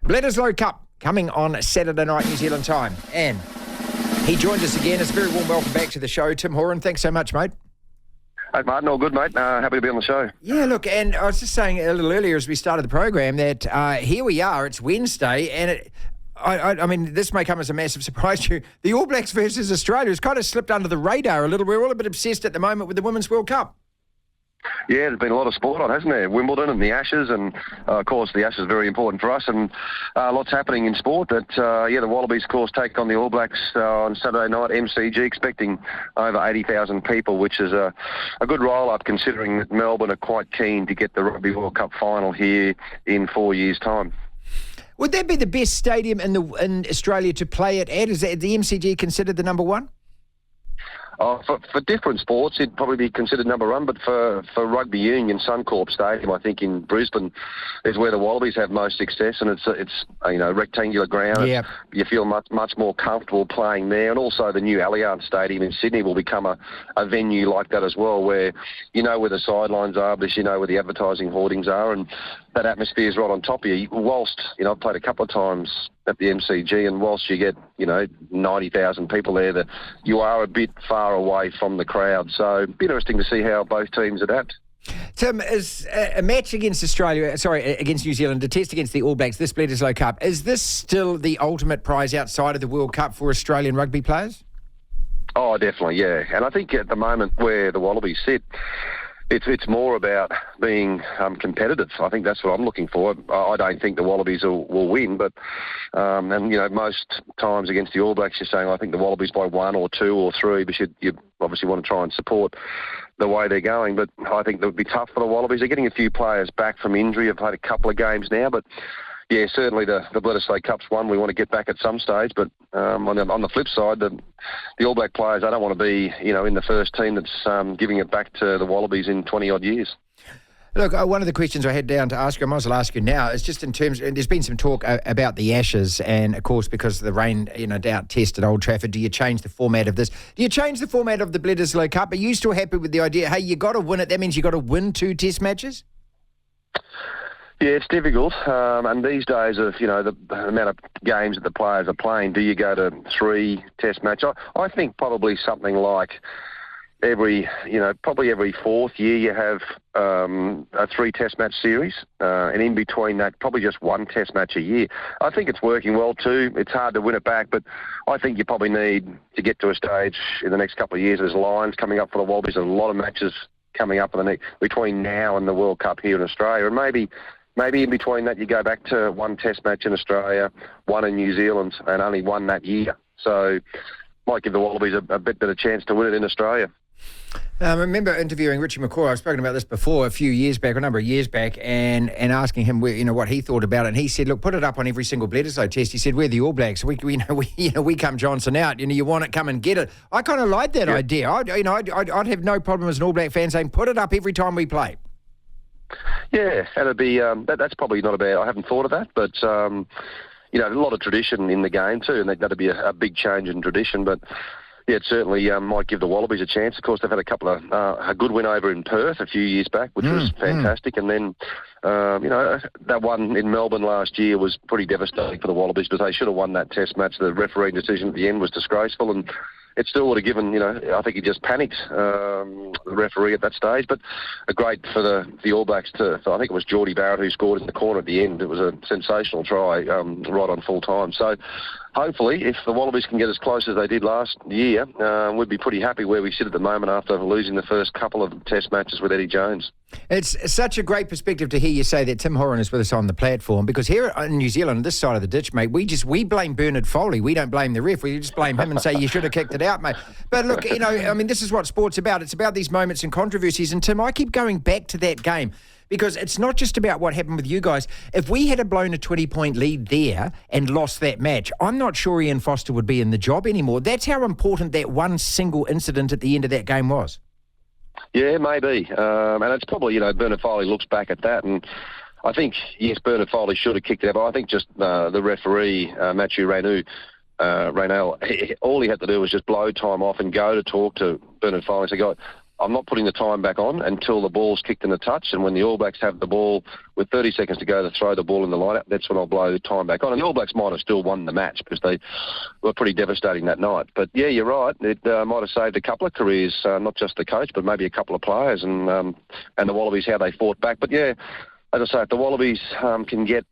Bledisloe Cup coming on Saturday night New Zealand time. And he joined us again. It's a very warm welcome back to the show. Tim Horan, thanks so much, mate. Hey, Martin, all good, mate. Happy to be on the show. Yeah, look, and I was just saying a little earlier as we started the program that here we are, it's Wednesday, and I mean, this may come as a massive surprise to you. The All Blacks versus Australia has kind of slipped under the radar a little. We're all a bit obsessed at the moment with the Women's World Cup. Yeah, there's been a lot of sport on, hasn't there? Wimbledon and the Ashes, and of course the Ashes is very important for us, and lots happening in sport. That the Wallabies, of course, take on the All Blacks on Saturday night, MCG, expecting over 80,000 people, which is a good roll-up considering that Melbourne are quite keen to get the Rugby World Cup final here in 4 years' time. Would that be the best stadium in Australia to play it at? Is the MCG considered the number one? For different sports, it'd probably be considered number one, but for Rugby Union, Suncorp Stadium, I think in Brisbane, is where the Wallabies have most success, and it's rectangular ground. Yeah. You feel much more comfortable playing there, and also the new Allianz Stadium in Sydney will become a venue like that as well, where you know where the sidelines are, but you know where the advertising hoardings are, and that atmosphere is right on top of you. Whilst, I've played a couple of times at the MCG, and whilst you get, 90,000 people there, that you are a bit far away from the crowd. So it'd be interesting to see how both teams adapt. Tim, is a match against against New Zealand, a test against the All Blacks, this Bledisloe Cup, is this still the ultimate prize outside of the World Cup for Australian rugby players? Oh, definitely, yeah. And I think at the moment where the Wallabies sit, it's more about being competitive. I think that's what I'm looking for. I don't think the Wallabies will win, but most times against the All Blacks, you're saying I think the Wallabies by 1 or 2 or 3, but you obviously want to try and support the way they're going. But I think that would be tough for the Wallabies. They're getting a few players back from injury. I've played a couple of games now, but yeah, certainly the Bledisloe Cup's one we want to get back at some stage. But on the flip side, the All Black players, I don't want to be, in the first team that's giving it back to the Wallabies in 20-odd years. Look, one of the questions I had down to ask you, I might as well ask you now, is just in terms, there's been some talk about the Ashes, and of course, because of the rain, doubt test at Old Trafford, do you change the format of this? Do you change the format of the Bledisloe Cup? Are you still happy with the idea, hey, you got to win it, that means you got to win 2 test matches? Yeah, it's difficult, and these days of the amount of games that the players are playing, do you go to 3 test matches? I think probably something like every 4th year you have a 3 test match series, and in between that probably just 1 test match a year. I think it's working well too. It's hard to win it back, but I think you probably need to get to a stage in the next couple of years. There's Lions coming up for the Wallabies, and a lot of matches coming up between now and the World Cup here in Australia, and maybe in between that you go back to 1 test match in Australia, 1 in New Zealand, and only 1 that year. So might give the Wallabies a bit better chance to win it in Australia. I remember interviewing Richie McCaw. I've spoken about this before a number of years back, and asking him what he thought about it. And he said, look, put it up on every single Bledisloe test. He said, we're the All Blacks. We come Johnson out. You want it, come and get it. I kind of like that idea. I'd have no problem as an All Black fan saying, put it up every time we play. Yeah, that'd be that's probably not a bad. I haven't thought of that, but a lot of tradition in the game too, and that'd be a big change in tradition. But yeah, it certainly might give the Wallabies a chance. Of course, they've had a couple of a good win over in Perth a few years back, which was fantastic, and then that one in Melbourne last year was pretty devastating for the Wallabies, because they should have won that test match. The refereeing decision at the end was disgraceful, and it still would have given, I think he just panicked, the referee at that stage. But great for the All Blacks I think it was Geordie Barrett who scored in the corner at the end. It was a sensational try, right on full time. So hopefully, if the Wallabies can get as close as they did last year, we'd be pretty happy where we sit at the moment after losing the first couple of test matches with Eddie Jones. It's such a great perspective to hear you say that. Tim Horan is with us on the platform, because here in New Zealand, this side of the ditch, mate, we blame Bernard Foley. We don't blame the ref. We just blame him and say you should have kicked it out, mate. But look, this is what sport's about. It's about these moments and controversies. And Tim, I keep going back to that game, because it's not just about what happened with you guys. If we had blown a 20-point lead there and lost that match, I'm not sure Ian Foster would be in the job anymore. That's how important that one single incident at the end of that game was. Yeah, maybe. And it's probably, Bernard Foley looks back at that, and I think, yes, Bernard Foley should have kicked it out, but I think just the referee, Matthew Raynell, all he had to do was just blow time off and go to talk to Bernard Foley and say, I'm not putting the time back on until the ball's kicked in the touch, and when the All Blacks have the ball with 30 seconds to go to throw the ball in the line-out, that's when I'll blow the time back on. And the All Blacks might have still won the match because they were pretty devastating that night. But yeah, you're right. It might have saved a couple of careers, not just the coach, but maybe a couple of players, and the Wallabies, how they fought back. But yeah, as I say, if the Wallabies can get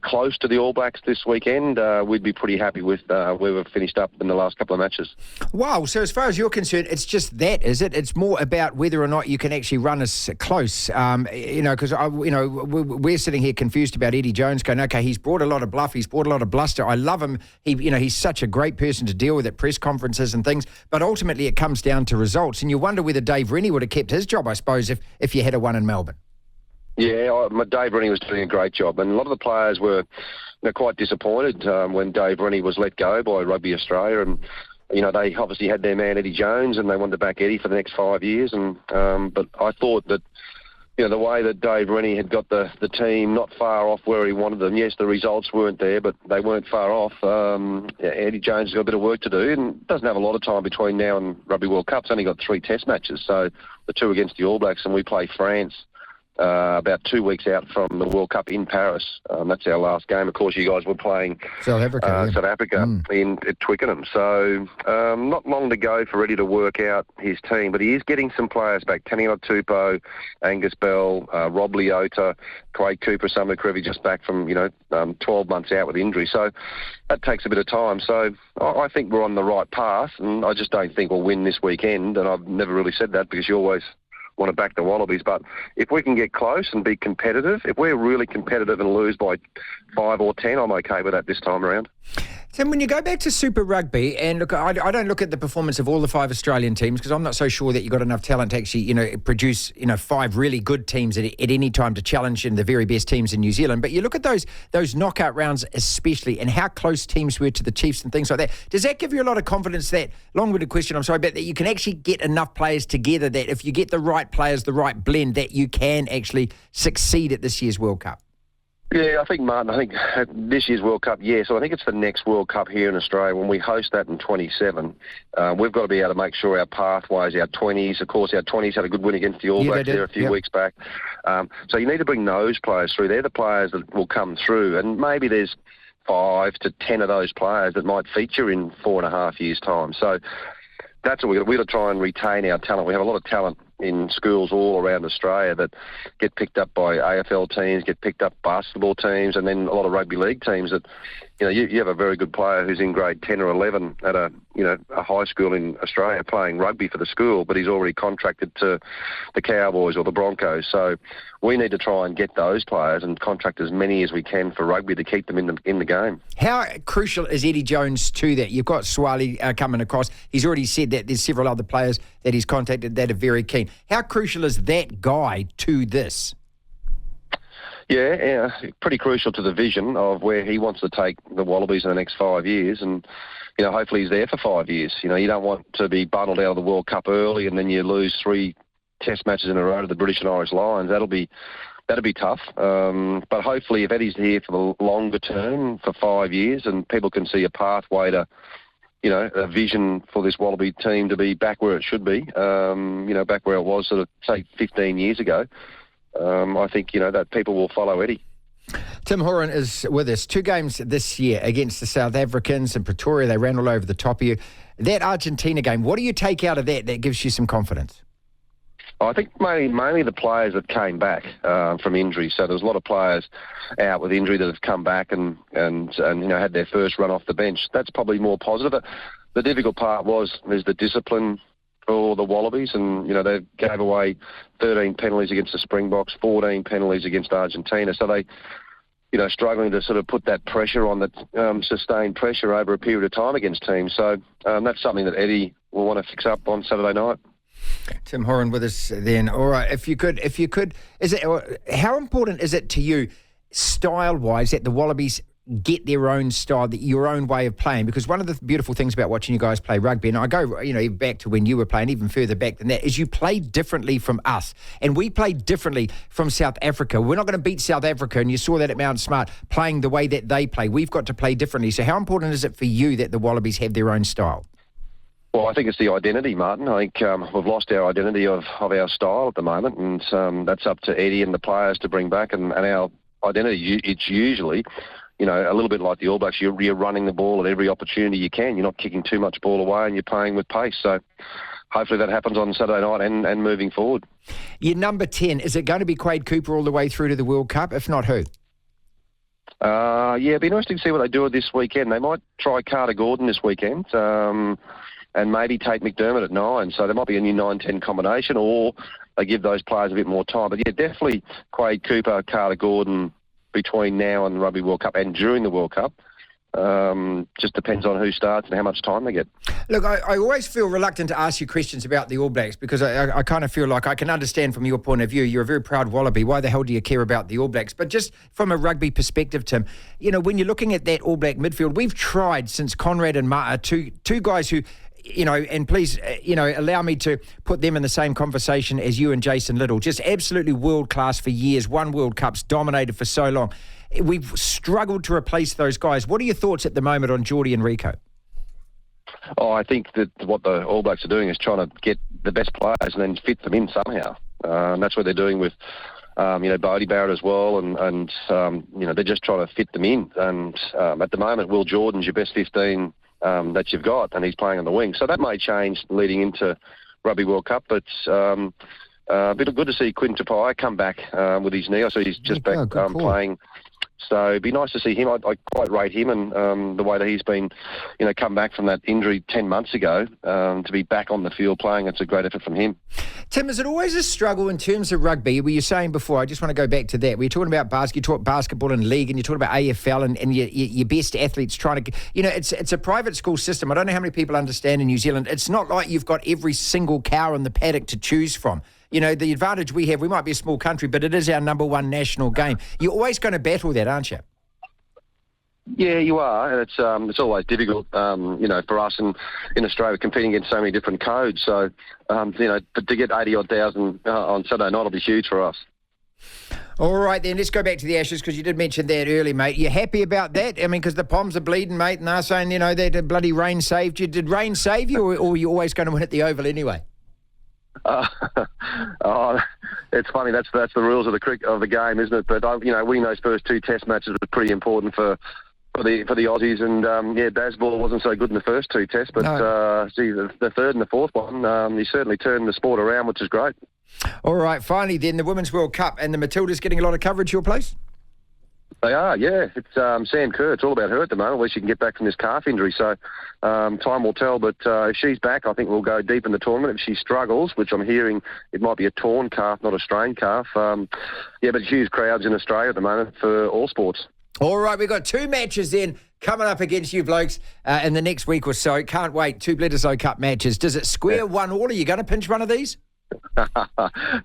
close to the All Blacks this weekend, we'd be pretty happy with where we've finished up in the last couple of matches. Wow, so as far as you're concerned, it's just that, is it? It's more about whether or not you can actually run us close. Because we're sitting here confused about Eddie Jones going, okay, he's brought a lot of bluff, he's brought a lot of bluster. I love him. He's such a great person to deal with at press conferences and things. But ultimately, it comes down to results. And you wonder whether Dave Rennie would have kept his job, I suppose, if you had a one in Melbourne. Yeah, Dave Rennie was doing a great job, and a lot of the players were quite disappointed when Dave Rennie was let go by Rugby Australia, and they obviously had their man Eddie Jones, and they wanted to back Eddie for the next 5 years. And but I thought that the way that Dave Rennie had got the team not far off where he wanted them. Yes, the results weren't there, but they weren't far off. Eddie Jones has got a bit of work to do, and doesn't have a lot of time between now and Rugby World Cup. It's only got 3 Test matches, so the 2 against the All Blacks, and we play France about 2 weeks out from the World Cup in Paris. That's our last game. Of course, you guys were playing South Africa at Twickenham. So not long to go for Eddie to work out his team, but he is getting some players back. Taniela Tupou, Angus Bell, Rob Leota, Quade Cooper, Summer Creevy just back from 12 months out with injury. So that takes a bit of time. So I think we're on the right path, and I just don't think we'll win this weekend. And I've never really said that because you always want to back the Wallabies, but if we can get close and be competitive, if we're really competitive and lose by 5 or 10, I'm okay with that this time around. Tim, when you go back to Super Rugby, and look, I don't look at the performance of all the 5 Australian teams because I'm not so sure that you've got enough talent to actually, produce, 5 really good teams at any time to challenge the very best teams in New Zealand. But you look at those knockout rounds especially and how close teams were to the Chiefs and things like that. Does that give you a lot of confidence that, long-winded question, I'm sorry, but that you can actually get enough players together that if you get the right players, the right blend, that you can actually succeed at this year's World Cup? Yeah, I think, Martin, this year's World Cup, so I think it's the next World Cup here in Australia. When we host that in 27, we've got to be able to make sure our pathways, our 20s, of course, our 20s had a good win against the All Blacks there a few weeks back. So you need to bring those players through. They're the players that will come through, and maybe there's 5 to 10 of those players that might feature in 4.5 years' time. So that's what we've got to try and retain our talent. We have a lot of talent in schools all around Australia that get picked up by AFL teams, get picked up basketball teams, and then a lot of rugby league teams that, you have a very good player who's in grade 10 or 11 at a high school in Australia playing rugby for the school, but he's already contracted to the Cowboys or the Broncos. So we need to try and get those players and contract as many as we can for rugby to keep them in the game. How crucial is Eddie Jones to that? You've got Swali coming across. He's already said that there's several other players that he's contacted that are very keen. How crucial is that guy to this? Yeah, pretty crucial to the vision of where he wants to take the Wallabies in the next 5 years, and hopefully he's there for 5 years. You don't want to be bundled out of the World Cup early and then you lose 3 Test matches in a row to the British and Irish Lions. That'll be tough. But hopefully, if Eddie's here for the longer term, for 5 years, and people can see a pathway to, a vision for this Wallaby team to be back where it should be, back where it was sort of, say, 15 years ago, I think, that people will follow Eddie. Tim Horan is with us. 2 games this year against the South Africans in Pretoria. They ran all over the top of you. That Argentina game, what do you take out of that gives you some confidence? I think mainly the players that came back from injury. So there was a lot of players out with injury that have come back and had their first run off the bench. That's probably more positive. The difficult part is the discipline for the Wallabies, and they gave away 13 penalties against the Springboks, 14 penalties against Argentina. So they, struggling to sort of put that pressure on, that sustained pressure over a period of time against teams. So that's something that Eddie will want to fix up on Saturday night. Tim Horan with us then. All right, if you could, how important is it to you, style-wise, that the Wallabies get their own style, your own way of playing? Because one of the beautiful things about watching you guys play rugby, and I go, back to when you were playing, even further back than that, is you play differently from us, and we play differently from South Africa. We're not going to beat South Africa, and you saw that at Mount Smart, playing the way that they play. We've got to play differently. So how important is it for you that the Wallabies have their own style? Well, I think it's the identity, Martin. I think we've lost our identity of our style at the moment, and that's up to Eddie and the players to bring back. And our identity, it's usually, a little bit like the All Blacks. You're running the ball at every opportunity you can. You're not kicking too much ball away, and you're playing with pace. So hopefully that happens on Saturday night and moving forward. Your number 10, is it going to be Quade Cooper all the way through to the World Cup? If not, who? It'd be interesting to see what they do this weekend. They might try Carter Gordon this weekend. And maybe take McDermott at 9. So there might be a new 9-10 combination, or they give those players a bit more time. But, yeah, definitely Quade Cooper, Carter Gordon between now and the Rugby World Cup and during the World Cup. Just depends on who starts and how much time they get. Look, I always feel reluctant to ask you questions about the All Blacks because I kind of feel like I can understand from your point of view. You're a very proud Wallaby. Why the hell do you care about the All Blacks? But just from a rugby perspective, Tim, when you're looking at that All Black midfield, we've tried since Conrad and Mata, two guys who... and please, allow me to put them in the same conversation as you and Jason Little. Just absolutely world-class for years, won World Cups, dominated for so long. We've struggled to replace those guys. What are your thoughts at the moment on Geordie and Rico? Oh, I think that what the All Blacks are doing is trying to get the best players and then fit them in somehow. That's what they're doing with, Bodie Barrett as well, and they're just trying to fit them in. And at the moment, Will Jordan's your best 15 that you've got, and he's playing on the wing. So that may change leading into Rugby World Cup, but a bit good to see Quinn Tupai come back with his knee. So he's just back playing. So it'd be nice to see him. I quite rate him and the way that he's been, come back from that injury 10 months ago to be back on the field playing. It's a great effort from him. Tim, is it always a struggle in terms of rugby? Were you saying before, I just want to go back to that, were you talking about you talk basketball and league, and you talk about AFL and your best athletes trying to, it's a private school system. I don't know how many people understand in New Zealand. It's not like you've got every single cow in the paddock to choose from. The advantage we have, we might be a small country, but it is our number one national game. You're always going to battle that, aren't you? Yeah, you are, and it's always difficult, for us in Australia competing against so many different codes. So, but to get 80-odd thousand on Saturday night will be huge for us. All right, then, let's go back to the Ashes, because you did mention that earlier, mate. You happy about that? I mean, because the Poms are bleeding, mate, and they're saying, that bloody rain saved you. Did rain save you, or are you always going to win at the Oval anyway? It's funny. That's the rules of the game, isn't it? But winning those first two Test matches was pretty important for the Aussies. And Bazball wasn't so good in the first two Tests, but no. The third and the fourth one, he certainly turned the sport around, which is great. All right, finally, then the Women's World Cup and the Matildas getting a lot of coverage. Your place? They are, yeah. It's Sam Kerr. It's all about her at the moment. At least she can get back from this calf injury. So time will tell. But if she's back, I think we'll go deep in the tournament. If she struggles, which I'm hearing it might be a torn calf, not a strained calf. But huge crowds in Australia at the moment for all sports. All right, we've got two matches then coming up against you blokes in the next week or so. Can't wait. Two Bledisloe Cup matches. Does it square 1-1? Are you going to pinch one of these?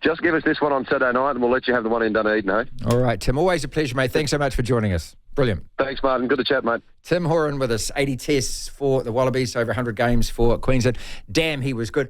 Just give us this one on Saturday night and we'll let you have the one in Dunedin, eh? All right, Tim. Always a pleasure, mate. Thanks so much for joining us. Brilliant. Thanks, Martin. Good to chat, mate. Tim Horan with us. 80 tests for the Wallabies, over 100 games for Queensland. Damn, he was good.